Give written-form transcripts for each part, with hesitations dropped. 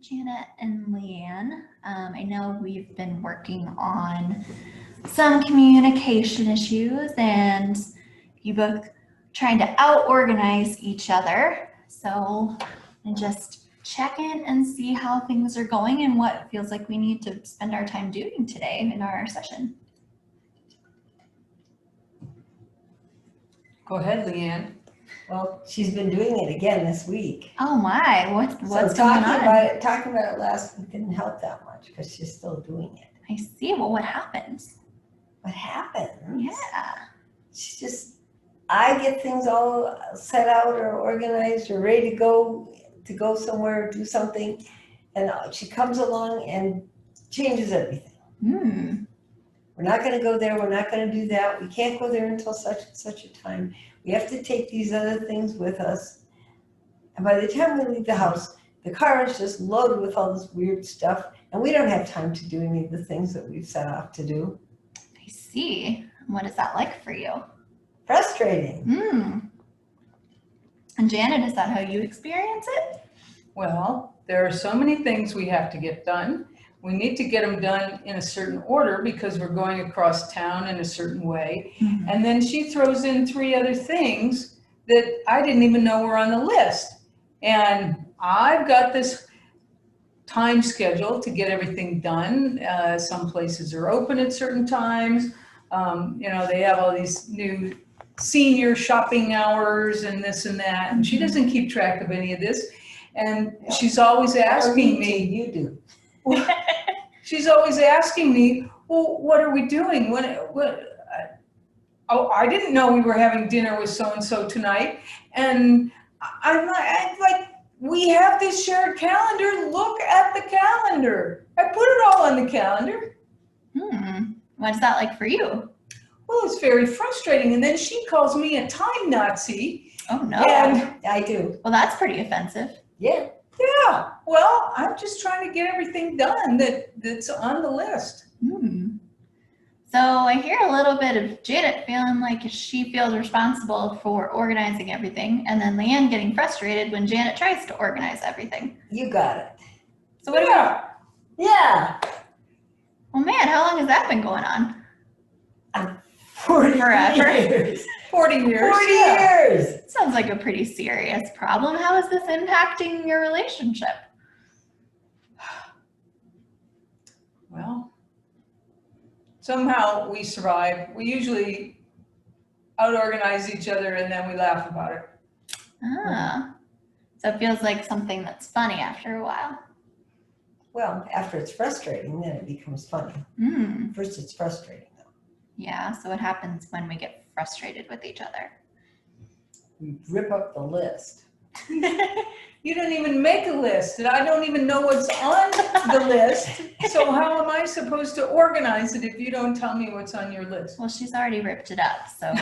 Janet and Leanne. I know we've been working on some communication issues and you both trying to out-organize each other. So and just check in and see how things are going and what it feels like we need to spend our time doing today in our session. Go ahead, Leanne. Well, she's been doing it again this week. Oh my, what's So going on? talking about it last week didn't help that much because she's still doing it. I see. Well, what happens? What happened? Yeah. She just, I get things all set out or organized or ready to go somewhere, do something, and she comes along and changes everything. We're not going to go there. We're not going to do that. We can't go there until such and such a time. We have to take these other things with us. And by the time we leave the house, the car is just loaded with all this weird stuff, and we don't have time to do any of the things that we've set off to do. I see. What is that like for you? Frustrating. And Janet, is that how you experience it? Well, there are so many things we have to get done. We need to get them done in a certain order because we're going across town in a certain way. And then she throws in 3 other things that I didn't even know were on the list. And I've got this time schedule to get everything done. Some places are open at certain times. They have all these new senior shopping hours and this and that. And she doesn't keep track of any of this. And she's always asking me. You do. She's always asking me, well, what are we doing? I didn't know we were having dinner with so-and-so tonight. And I'm like, we have this shared calendar. Look at the calendar. I put it all on the calendar. What's that like for you? Well, it's very frustrating. And then she calls me a time Nazi. Oh no. And I do. Well, that's pretty offensive. Yeah. Yeah, well, I'm just trying to get everything done that's on the list. So I hear a little bit of Janet feeling like she feels responsible for organizing everything, and then Leanne getting frustrated when Janet tries to organize everything. You got it. So what do we? Yeah. Well, man, how long has that been going on? 40 Forever. years. 40 years. 40 yeah. years. Sounds like a pretty serious problem. How is this impacting your relationship? Well, somehow we survive. We usually out-organize each other and then we laugh about it. So it feels like something that's funny after a while. Well, after it's frustrating, then it becomes funny. First, it's frustrating. Yeah, so what happens when we get frustrated with each other? We rip up the list. You don't even make a list, and I don't even know what's on the list. So how am I supposed to organize it if you don't tell me what's on your list? Well, she's already ripped it up, so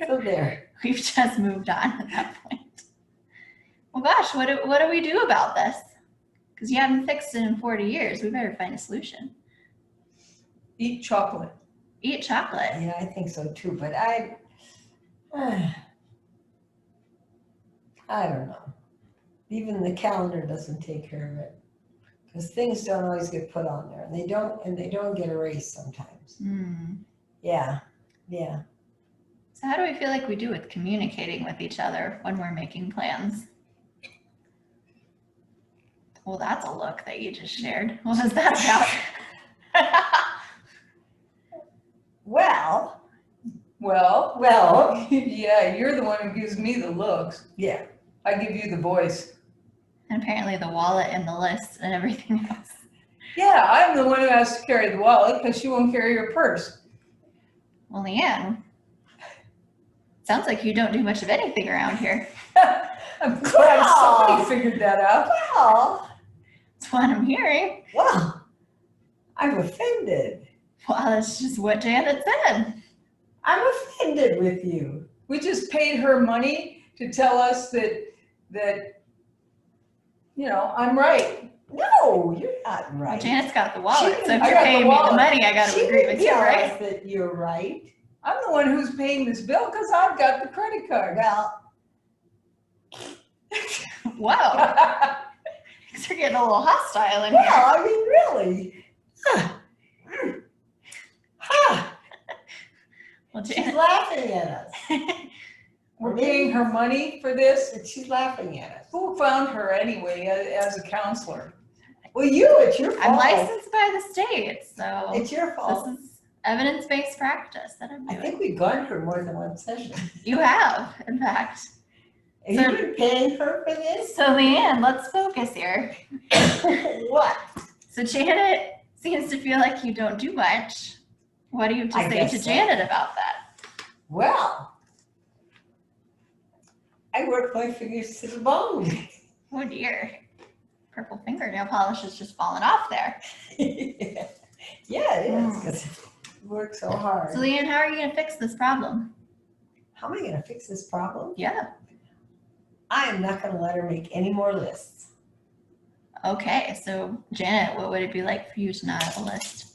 So there. we've just moved on at that point. Well, gosh, what do we do about this? Because you haven't fixed it in 40 years. We better find a solution. Eat chocolate. Eat chocolate. Yeah, I think so too, but I don't know. Even the calendar doesn't take care of it because things don't always get put on there, and they don't get erased sometimes. Yeah. So how do we feel like we do with communicating with each other when we're making plans? Well, that's a look that you just shared. What was that about? Well, Yeah, you're the one who gives me the looks. yeah. I give you the voice. And apparently the wallet and the list and everything else. Yeah, I'm the one who has to carry the wallet because she won't carry her purse. Well, Leanne, sounds like you don't do much of anything around here. I'm glad somebody figured that out. Well, That's what I'm hearing. I'm offended. Well, that's just what Janet said. I'm offended with you. We just paid her money to tell us that I'm right. No, you're not Well, right. Janet's got the wallet, She so if I you're got the paying me the wallet. money, I got to She agree with didn't you, tell right? us that you're right. I'm the one who's paying this bill because I've got the credit card. Well, Wow. are getting a little hostile in here. Well, I mean, really. Ha! Well, She's Janet, laughing at us. We're paying her money for this? And she's laughing at us. Who found her anyway as a counselor? Well, it's your fault. I'm licensed by the state, so It's your fault. this is evidence-based practice that I'm I doing. think we've gone for more than one session. You have, in fact. Have you been paying her for this? So Leanne, let's focus here. What? So Janet seems to feel like you don't do much. What do you have to I say guess to so. Janet about that? Well, I work my fingers to the bone. Oh dear. Purple fingernail polish is just falling off there. Yeah, it is, because you work so hard. So Leanne, how are you gonna fix this problem? How am I gonna fix this problem? Yeah. I am not gonna let her make any more lists. Okay, so Janet, what would it be like for you to not have a list?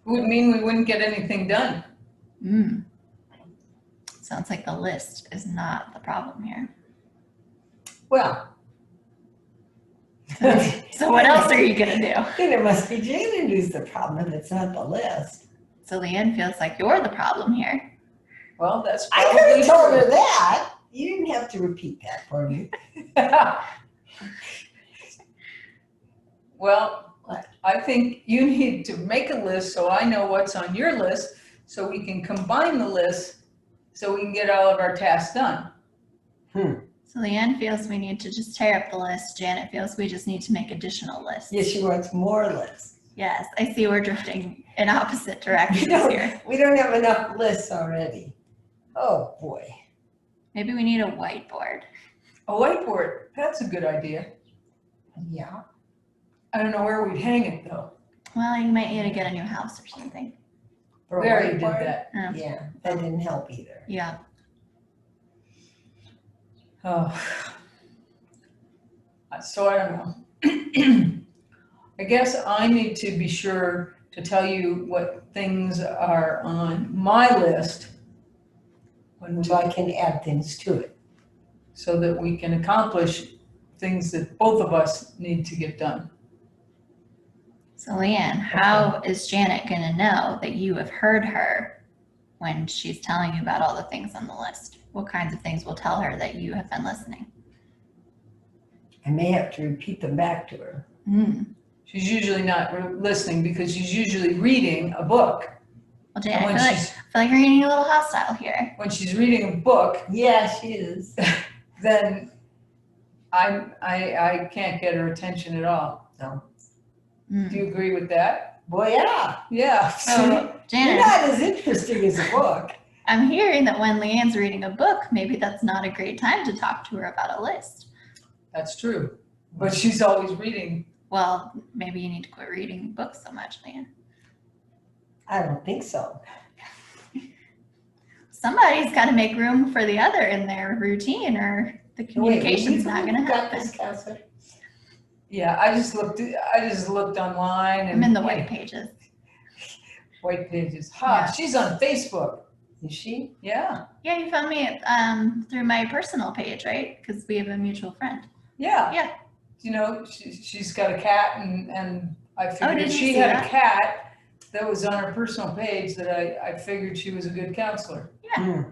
It would mean we wouldn't get anything done. Sounds like the list is not the problem here. Well. So what else are you gonna do? Then it must be Janet who's the problem, and it's not the list. So Leanne feels like you're the problem here. Well, that's I could probably have told her true. that. You didn't have to repeat that for me. Well, What? I think you need to make a list so I know what's on your list, so we can combine the list, so we can get all of our tasks done. So Leanne feels we need to just tear up the list. Janet feels we just need to make additional lists. Yes, she wants more lists. Yes, I see we're drifting in opposite directions here. We don't have enough lists already. Oh, boy. Maybe we need a whiteboard. A whiteboard, that's a good idea. Yeah. I don't know where we'd hang it though. Well, you might need to get a new house or something. For a We already did whiteboard? that. Yeah, that didn't help either. Yeah. Oh. So I don't know. I guess I need to be sure to tell you what things are on my list So I can add things to it. so that we can accomplish things that both of us need to get done. So Leanne, how is Janet gonna know that you have heard her when she's telling you about all the things on the list? What kinds of things will tell her that you have been listening? I may have to repeat them back to her. She's usually not listening because she's usually reading a book. Well, Janet, And I feel like you're getting a little hostile here. when she's reading a book, Yeah, she is. then I can't get her attention at all. No. Do you agree with that? Boy, yeah. Yeah. So You're Janet, not as interesting as a book. I'm hearing that when Leanne's reading a book, maybe that's not a great time to talk to her about a list. That's true. But she's always reading. Well, maybe you need to quit reading books so much, Leanne. I don't think so. Somebody's got to make room for the other in their routine, or the communication's not going to Got happen. this, Counselor? Yeah, I just looked online and I'm in the white pages. white pages. Ha, Yeah. she's on Facebook. Is she? Yeah. Yeah, you found me through my personal page, right? Because we have a mutual friend. Yeah. Yeah. You know, she's got a cat and I figured did if you she see had that? a cat that was on her personal page that I figured she was a good counselor. Yeah,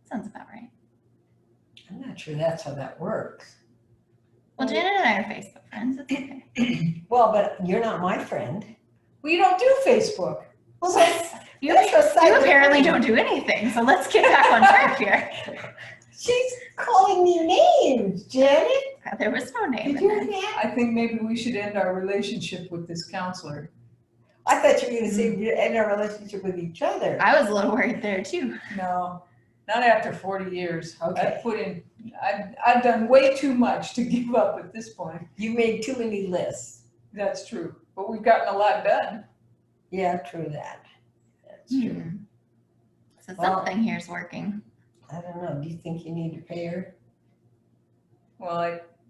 sounds about right. I'm not sure that's how that works. Well, Janet and I are Facebook friends. It's okay. Well, but you're not my friend. Well, you don't do Facebook. Well, that's, You, that's beside you the apparently point. don't do anything, so let's get back on track here. She's calling me names, Janet. There was no name Did in you there. hear that? I think maybe we should end our relationship with this counselor. I thought you were going to say we end our relationship with each other. I was a little worried there too. No, not after 40 years. Okay. I've done way too much to give up at this point. You made too many lists. That's true, but we've gotten a lot done. Yeah, true that. That's true. Hmm. So Well- something here's working. I don't know. Do you think you need to pay her? Well,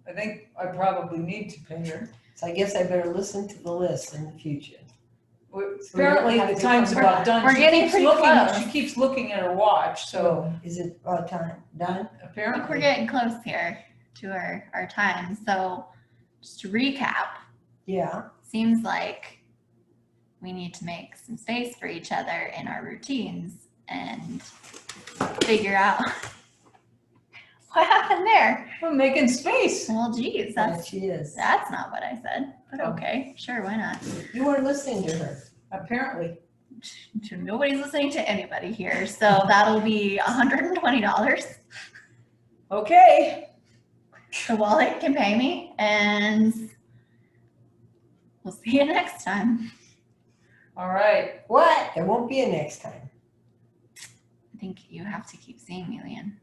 I think I probably need to pay her. So I guess I better listen to the list in the future. Apparently, the time's about done. We're She getting keeps pretty looking- close. She keeps looking at her watch, so Is it time done? I think we're apparently. getting close here to our time. So just to recap, Yeah, seems like we need to make some space for each other in our routines and figure out what happened there. We're making space. Well, geez, yeah, she is. that's not what I said, but Oh. okay, sure, why not? You weren't listening to her. Apparently. Nobody's listening to anybody here, so that'll be $120. Okay. The wallet can pay me, and we'll see you next time. All right. What? There won't be a next time. I think you have to keep seeing me, Leanne.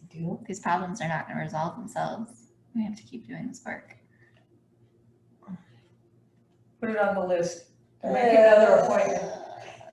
Do? These problems are not going to resolve themselves. We have to keep doing this work. Put it on the list to make another appointment.